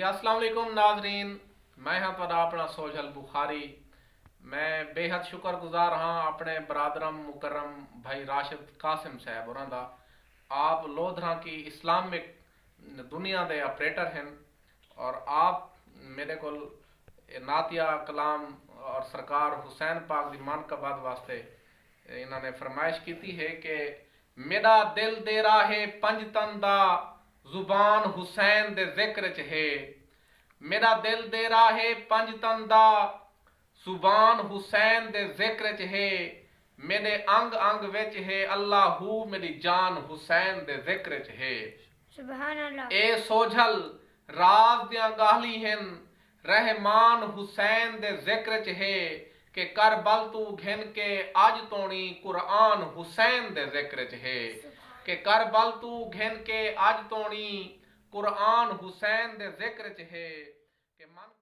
अस्सलाम वालेकुम नाजरीन, मैं हाँ तुहाडा अपना सोजल बुखारी। मैं बेहद शुक्रगुजार हाँ अपने बरादरम मुकर्रम भाई राशिद कासिम साहब होरां दा। आप लोधरा की इस्लामिक दुनिया दे ऑपरेटर हैं और आप मेरे को नातिया कलाम और सरकार हुसैन पाक दी मानकबाद वास्ते इन्होंने फरमाइश की थी है कि मेरा दिल दे राहे पंजतन दा जुबान हुसैन दे जिक्र च है। मेरा दिल दे राहे पंजतन दा जुबान हुसैन दे जिक्र च है। मेरे अंग अंग विच है अल्लाहू, मेरी जान हुसैन दे जिक्र च है। सुभान अल्लाह। ए सोझल राज दियां गाली हिन रहमान हुसैन दे जिक्र च है कि करबल तू घिन के अज तोणी कुरान हुसैन दे जिक्र च है। कि करबल तू घिन के अज तोणी कुरान हुसैन दे जिक्र च है कि मन